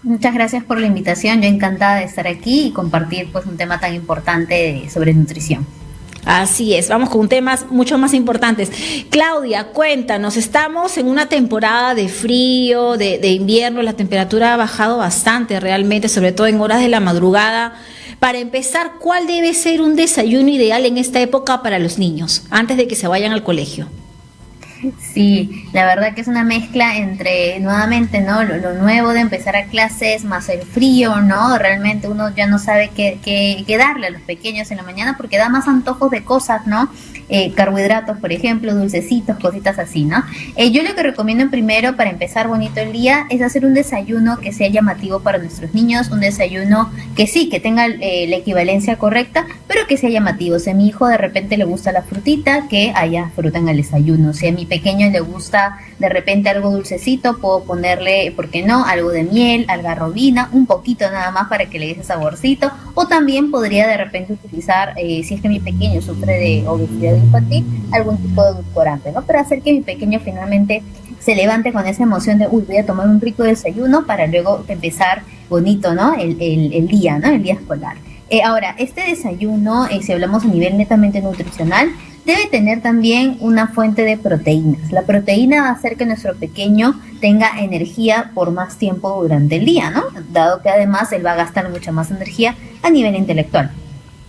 Muchas gracias por la invitación. Yo encantada de estar aquí y compartir pues un tema tan importante sobre nutrición. Así es, vamos con temas mucho más importantes. Claudia, cuéntanos, estamos en una temporada de frío, de invierno, la temperatura ha bajado bastante realmente, sobre todo en horas de la madrugada. Para empezar, ¿cuál debe ser un desayuno ideal en esta época para los niños, antes de que se vayan al colegio? Sí, la verdad que es una mezcla entre, nuevamente, ¿no? Lo nuevo de empezar a clases, más el frío, ¿no? Realmente uno ya no sabe qué darle a los pequeños en la mañana porque da más antojos de cosas, ¿no? Carbohidratos, por ejemplo, dulcecitos, cositas así, ¿no? Yo lo que recomiendo primero para empezar bonito el día es hacer un desayuno que sea llamativo para nuestros niños, un desayuno que sí, que tenga la equivalencia correcta, pero que sea llamativo. Si a mi hijo de repente le gusta la frutita, que haya fruta en el desayuno. Si a mi pequeño le gusta de repente algo dulcecito, puedo ponerle, ¿por qué no?, algo de miel, algarrobina, un poquito nada más para que le dé ese saborcito, o también podría de repente utilizar, si es que mi pequeño sufre de obesidad infantil, algún tipo de edulcorante, ¿no? Para hacer que mi pequeño finalmente se levante con esa emoción de, uy, voy a tomar un rico desayuno para luego empezar bonito, ¿no? El día, ¿no? El día escolar. Ahora, este desayuno, si hablamos a nivel netamente nutricional, debe tener también una fuente de proteínas. La proteína va a hacer que nuestro pequeño tenga energía por más tiempo durante el día, ¿no? Dado que además él va a gastar mucha más energía a nivel intelectual.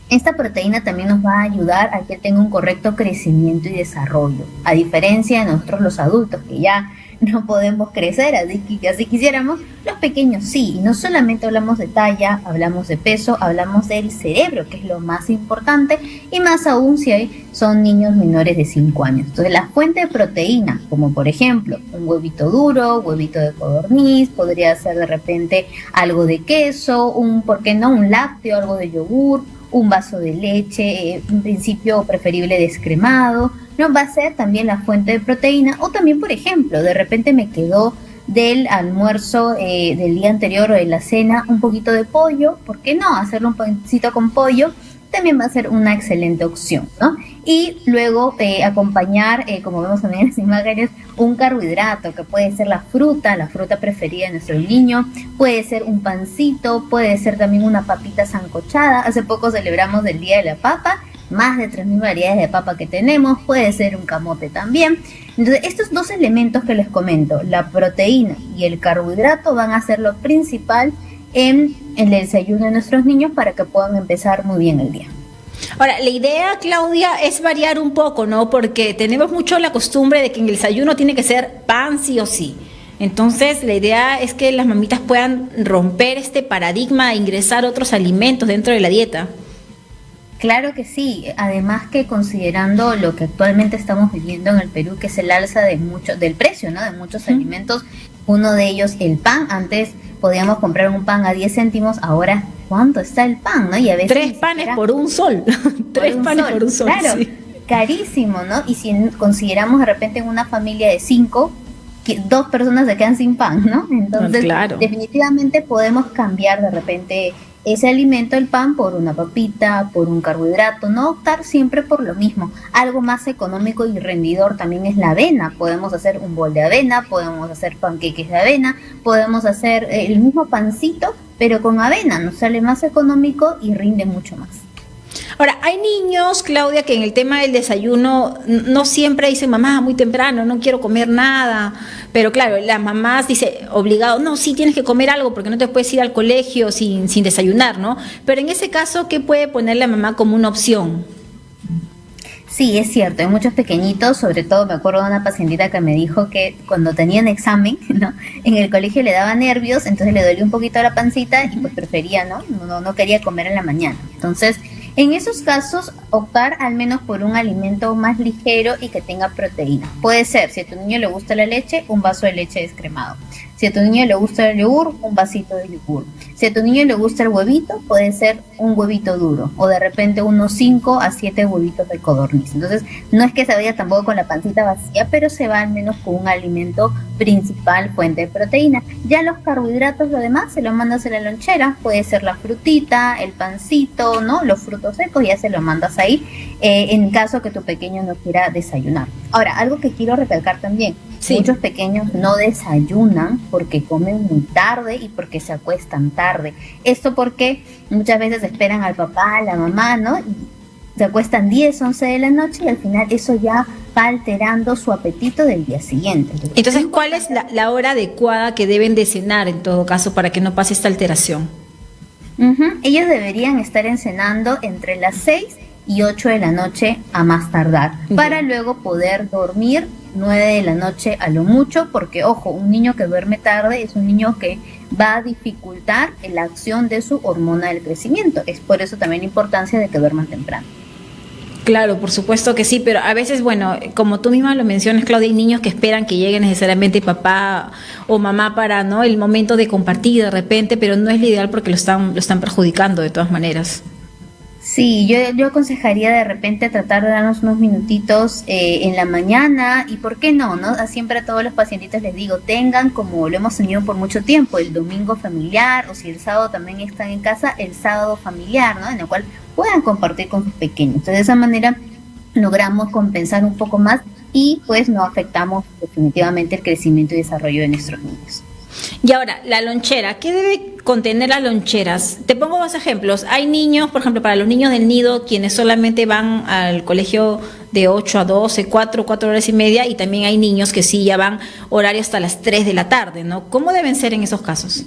Esta proteína también nos va a ayudar a que tenga un correcto crecimiento y desarrollo, a diferencia de nosotros los adultos que ya no podemos crecer así que así quisiéramos, los pequeños sí, y no solamente hablamos de talla, hablamos de peso, hablamos del cerebro, que es lo más importante, y más aún si son niños menores de 5 años. Entonces la fuente de proteína, como por ejemplo un huevito duro, huevito de codorniz, podría ser de repente algo de queso, ¿por qué no?, un lácteo, algo de yogur, un vaso de leche, en principio preferible descremado, ¿no? Va a ser también la fuente de proteína. O también, por ejemplo, de repente me quedó del almuerzo del día anterior o de la cena un poquito de pollo, ¿por qué no? Hacerlo un pancito con pollo también va a ser una excelente opción, ¿no? Y luego acompañar, como vemos también en las imágenes, un carbohidrato que puede ser la fruta preferida de nuestro niño, puede ser un pancito, puede ser también una papita sancochada. Hace poco celebramos el Día de la Papa, más de 3.000 variedades de papa que tenemos, puede ser un camote también. Entonces, estos dos elementos que les comento, la proteína y el carbohidrato, van a ser lo principal en el desayuno de nuestros niños para que puedan empezar muy bien el día. Ahora, la idea, Claudia, es variar un poco, ¿no? Porque tenemos mucho la costumbre de que en el desayuno tiene que ser pan sí o sí. Entonces, la idea es que las mamitas puedan romper este paradigma e ingresar otros alimentos dentro de la dieta. Claro que sí, además que considerando lo que actualmente estamos viviendo en el Perú, que es el alza del precio, ¿no?, de muchos alimentos, uno de ellos el pan. Antes podíamos comprar un pan a 10 céntimos, ahora ¿cuánto está el pan?, ¿no? Y a veces 3 panes por un sol, 3 panes por un sol, claro, sí. Carísimo, ¿no? Y si consideramos de repente en una familia de 5, 2 personas se quedan sin pan, ¿no? Entonces, Claro. definitivamente podemos cambiar de repente ese alimento, el pan, por una papita, por un carbohidrato, no optar siempre por lo mismo. Algo más económico y rendidor también es la avena. Podemos hacer un bol de avena, podemos hacer panqueques de avena, podemos hacer el mismo pancito, pero con avena. Nos sale más económico y rinde mucho más. Ahora, hay niños, Claudia, que en el tema del desayuno no siempre dicen, mamá, muy temprano, no quiero comer nada. Pero claro, las mamás dicen, obligado, no, sí tienes que comer algo porque no te puedes ir al colegio sin desayunar, ¿no? Pero en ese caso, ¿qué puede poner la mamá como una opción? Sí, es cierto, hay muchos pequeñitos, sobre todo me acuerdo de una pacientita que me dijo que cuando tenían examen, ¿no?, en el colegio le daba nervios, entonces le dolía un poquito la pancita y pues prefería, no quería comer en la mañana. Entonces, en esos casos, optar al menos por un alimento más ligero y que tenga proteína. Puede ser, si a tu niño le gusta la leche, un vaso de leche descremado. Si a tu niño le gusta el yogur, un vasito de yogur. Si a tu niño le gusta el huevito, puede ser un huevito duro o de repente unos 5 a 7 huevitos de codorniz. Entonces, no es que se vaya tampoco con la pancita vacía, pero se va al menos con un alimento principal, fuente de proteína. Ya los carbohidratos, lo demás, se lo mandas en la lonchera. Puede ser la frutita, el pancito, ¿no?, los frutos secos, ya se lo mandas ahí, en caso que tu pequeño no quiera desayunar. Ahora, algo que quiero recalcar también, Sí. Muchos pequeños no desayunan porque comen muy tarde y porque se acuestan tarde. Esto porque muchas veces esperan al papá, a la mamá, ¿no? Y se acuestan 10, 11 de la noche y al final eso ya va alterando su apetito del día siguiente. Entonces, ¿cuál es la hora adecuada que deben de cenar en todo caso para que no pase esta alteración? Ellos deberían estar cenando entre las 6 y 8 de la noche a más tardar, para luego poder dormir 9 de la noche a lo mucho, porque ojo, un niño que duerme tarde es un niño que va a dificultar la acción de su hormona del crecimiento. Es por eso también la importancia de que duerman temprano. Claro, por supuesto que sí, pero a veces, bueno, como tú misma lo mencionas, Claudia, hay niños que esperan que llegue necesariamente papá o mamá para, ¿no?, el momento de compartir de repente, pero no es lo ideal porque lo están perjudicando de todas maneras. Sí, yo aconsejaría de repente tratar de darnos unos minutitos en la mañana y por qué no, ¿no? Siempre a todos los pacientitos les digo, tengan como lo hemos tenido por mucho tiempo, el domingo familiar o si el sábado también están en casa, el sábado familiar, ¿no? En el cual puedan compartir con sus pequeños. Entonces de esa manera logramos compensar un poco más y pues no afectamos definitivamente el crecimiento y desarrollo de nuestros niños. Y ahora, la lonchera, ¿qué debe contener las loncheras? Te pongo dos ejemplos. Hay niños, por ejemplo, para los niños del nido, quienes solamente van al colegio de 8 a 12, 4 horas y media, y también hay niños que sí ya van horario hasta las 3 de la tarde, ¿no? ¿Cómo deben ser en esos casos?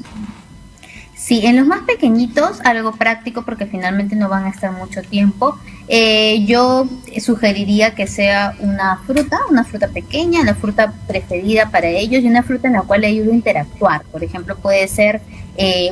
Sí, en los más pequeñitos, algo práctico porque finalmente no van a estar mucho tiempo, yo sugeriría que sea una fruta pequeña, la fruta preferida para ellos y una fruta en la cual ayude a interactuar. Por ejemplo, puede ser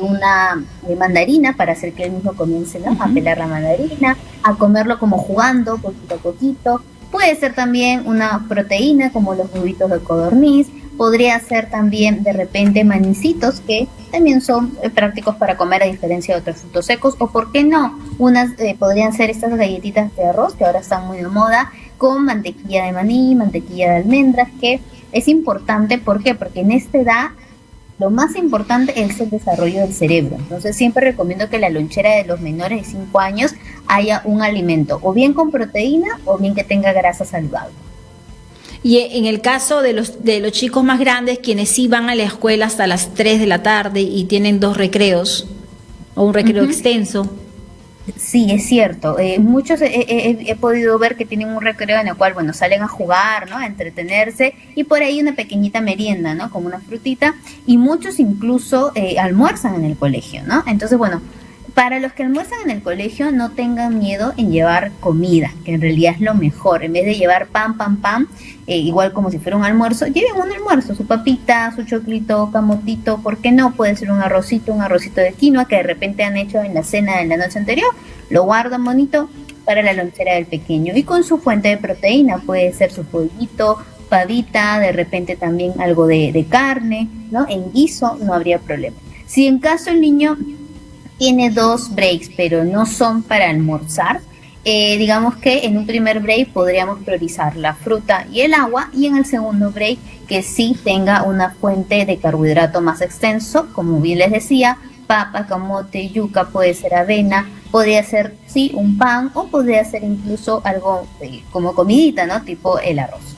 una mandarina para hacer que él mismo comience, ¿no?, a pelar la mandarina, a comerlo como jugando, poquito a poquito. Puede ser también una proteína como los huevitos de codorniz. Podría ser también de repente manicitos que también son prácticos para comer a diferencia de otros frutos secos, o por qué no, podrían ser estas galletitas de arroz que ahora están muy de moda con mantequilla de maní, mantequilla de almendras, que es importante. ¿Por qué? Porque en esta edad lo más importante es el desarrollo del cerebro. Entonces siempre recomiendo que la lonchera de los menores de 5 años haya un alimento o bien con proteína o bien que tenga grasa saludable. Y en el caso de los chicos más grandes, quienes sí van a la escuela hasta las 3 de la tarde y tienen 2 recreos o un recreo extenso. Sí, es cierto. Muchos he podido ver que tienen un recreo en el cual, bueno, salen a jugar, ¿no?, a entretenerse y por ahí una pequeñita merienda, ¿no?, como una frutita, y muchos incluso almuerzan en el colegio, ¿no? Entonces, bueno, para los que almuerzan en el colegio, no tengan miedo en llevar comida, que en realidad es lo mejor. En vez de llevar pan, igual como si fuera un almuerzo, lleven un almuerzo, su papita, su choclito, camotito, ¿por qué no? Puede ser un arrocito de quinoa que de repente han hecho en la cena de la noche anterior, lo guardan bonito para la lonchera del pequeño. Y con su fuente de proteína, puede ser su pollito, pavita, de repente también algo de carne, ¿no? En guiso no habría problema. Si en caso el niño tiene 2 breaks, pero no son para almorzar, digamos que en un primer break podríamos priorizar la fruta y el agua, y en el segundo break que sí tenga una fuente de carbohidrato más extenso, como bien les decía, papa, camote, yuca, puede ser avena, podría ser sí un pan o podría ser incluso algo como comidita, ¿no?, tipo el arroz.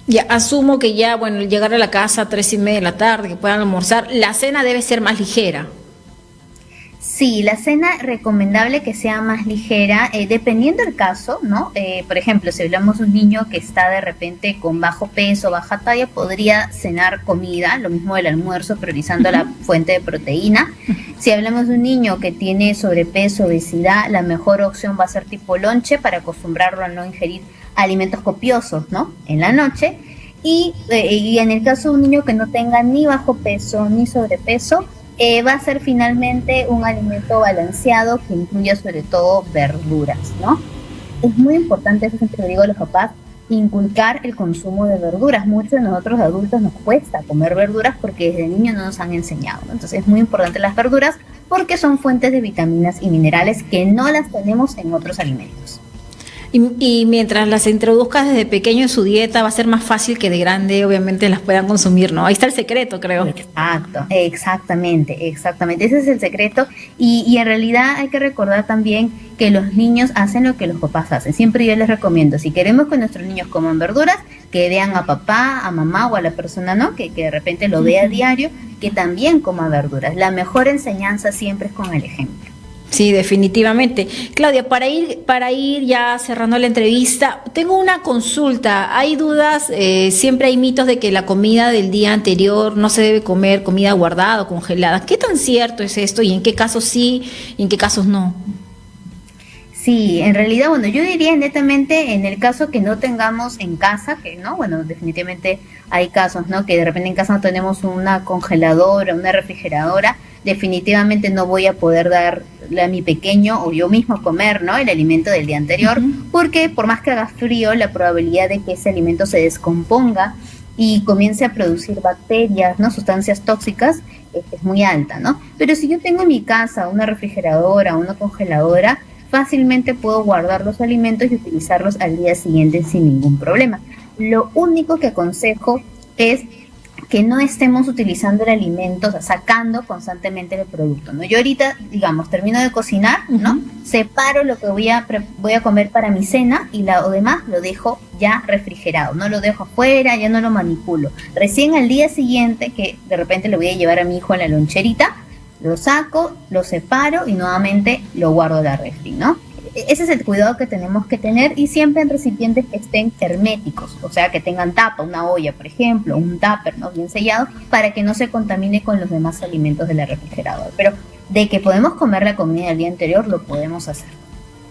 Ya asumo que ya, bueno, llegar a la casa a 3:30 de la tarde, que puedan almorzar, la cena debe ser más ligera. Sí, la cena recomendable que sea más ligera, dependiendo del caso, ¿no? Por ejemplo, si hablamos de un niño que está de repente con bajo peso, baja talla, podría cenar comida, lo mismo del almuerzo, priorizando la fuente de proteína. Si hablamos de un niño que tiene sobrepeso, obesidad, la mejor opción va a ser tipo lonche para acostumbrarlo a no ingerir alimentos copiosos, ¿no?, en la noche. Y en el caso de un niño que no tenga ni bajo peso ni sobrepeso, va a ser finalmente un alimento balanceado que incluya sobre todo verduras, ¿no? Es muy importante, eso siempre lo digo a los papás, inculcar el consumo de verduras. Muchos de nosotros adultos nos cuesta comer verduras porque desde niños no nos han enseñado, ¿no? Entonces es muy importante las verduras porque son fuentes de vitaminas y minerales que no las tenemos en otros alimentos. Y mientras las introduzcas desde pequeño en su dieta, va a ser más fácil que de grande, obviamente, las puedan consumir, ¿no? Ahí está el secreto, creo. Exacto, exactamente. Ese es el secreto. Y en realidad hay que recordar también que los niños hacen lo que los papás hacen. Siempre yo les recomiendo, si queremos que nuestros niños coman verduras, que vean a papá, a mamá o a la persona, ¿no? Que de repente lo vea a diario, que también coma verduras. La mejor enseñanza siempre es con el ejemplo. Sí, definitivamente. Claudia, para ir ya cerrando la entrevista, tengo una consulta. Hay dudas, siempre hay mitos de que la comida del día anterior no se debe comer, comida guardada o congelada. ¿Qué tan cierto es esto y en qué casos sí y en qué casos no? Sí, en realidad, bueno, yo diría netamente en el caso que no tengamos en casa, que no, bueno, definitivamente hay casos, ¿no? Que de repente en casa no tenemos una congeladora, una refrigeradora, definitivamente no voy a poder darle a mi pequeño o yo mismo comer, ¿no? El alimento del día anterior, porque por más que haga frío, la probabilidad de que ese alimento se descomponga y comience a producir bacterias, ¿no? Sustancias tóxicas, es muy alta, ¿no? Pero si yo tengo en mi casa una refrigeradora, una congeladora, fácilmente puedo guardar los alimentos y utilizarlos al día siguiente sin ningún problema. Lo único que aconsejo es que no estemos utilizando el alimento, o sea, sacando constantemente el producto, ¿no? Yo ahorita, digamos, termino de cocinar, ¿no? Separo lo que voy a comer para mi cena y lo demás lo dejo ya refrigerado, no lo dejo afuera, ya no lo manipulo. Recién al día siguiente, que de repente le voy a llevar a mi hijo a la loncherita, lo saco, lo separo y nuevamente lo guardo en la refri, ¿no? Ese es el cuidado que tenemos que tener y siempre en recipientes que estén herméticos, o sea, que tengan tapa, una olla, por ejemplo, un tupper, ¿no? Bien sellado, para que no se contamine con los demás alimentos de la refrigeradora. Pero de que podemos comer la comida del día anterior, lo podemos hacer.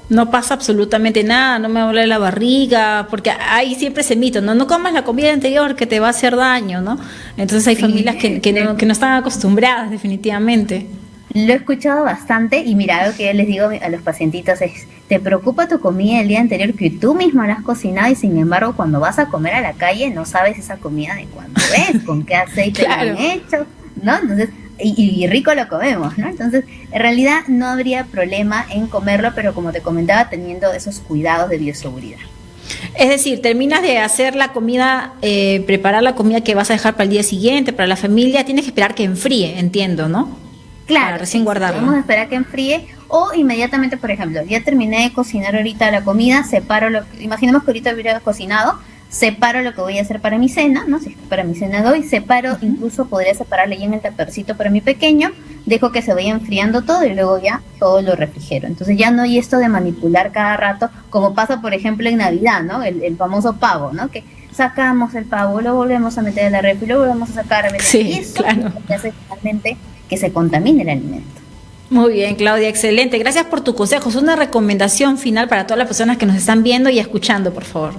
No pasa absolutamente nada, no me duele la barriga, porque hay siempre ese mito, no comas la comida anterior que te va a hacer daño, ¿no? Entonces hay familias que no están acostumbradas definitivamente. Lo he escuchado bastante y mira, algo que yo les digo a los pacientitos es, te preocupa tu comida del día anterior que tú mismo la has cocinado y sin embargo cuando vas a comer a la calle no sabes esa comida de cuándo es, con qué aceite la han hecho, ¿no? Entonces, y rico lo comemos, ¿no? Entonces, en realidad no habría problema en comerlo, pero como te comentaba, teniendo esos cuidados de bioseguridad. Es decir, terminas de hacer la comida, preparar la comida que vas a dejar para el día siguiente, para la familia, tienes que esperar que enfríe, entiendo, ¿no? Claro, para recién guardarla. Podemos esperar que enfríe o inmediatamente, por ejemplo, ya terminé de cocinar ahorita la comida, separo imaginemos que ahorita hubiera cocinado, separo lo que voy a hacer para mi cena, ¿no? Si es que para mi cena doy, separo, incluso podría separarle ya en el tapercito para mi pequeño, dejo que se vaya enfriando todo y luego ya todo lo refrigero. Entonces ya no hay esto de manipular cada rato, como pasa por ejemplo en Navidad, ¿no? El famoso pavo, ¿no? Que sacamos el pavo, lo volvemos a meter en la refri, lo volvemos a sacar, sí, y eso claro. que hace finalmente que se contamine el alimento. Muy bien, Claudia, excelente. Gracias por tu consejo. Es una recomendación final para todas las personas que nos están viendo y escuchando, por favor.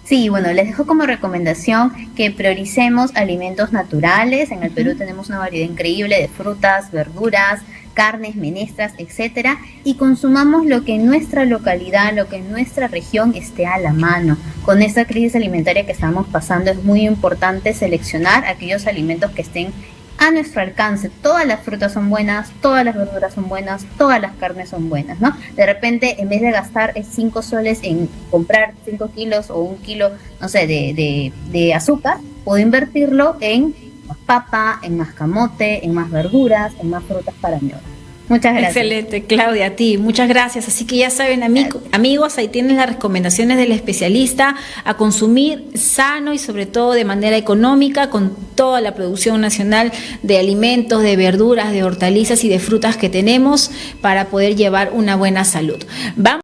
Sí, bueno, les dejo como recomendación que prioricemos alimentos naturales. En el Perú tenemos una variedad increíble de frutas, verduras, carnes, menestras, etcétera, y consumamos lo que en nuestra localidad, lo que en nuestra región esté a la mano. Con esta crisis alimentaria que estamos pasando es muy importante seleccionar aquellos alimentos que estén a nuestro alcance. Todas las frutas son buenas, todas las verduras son buenas, todas las carnes son buenas, ¿no? De repente, en vez de gastar 5 soles en comprar 5 kilos o 1 kilo, no sé, de azúcar, puedo invertirlo en más papa, en más camote, en más verduras, en más frutas para mi hora. Muchas gracias. Excelente, Claudia, a ti, muchas gracias. Así que ya saben, amigos, ahí tienen las recomendaciones del especialista a consumir sano y sobre todo de manera económica con toda la producción nacional de alimentos, de verduras, de hortalizas y de frutas que tenemos para poder llevar una buena salud. Vamos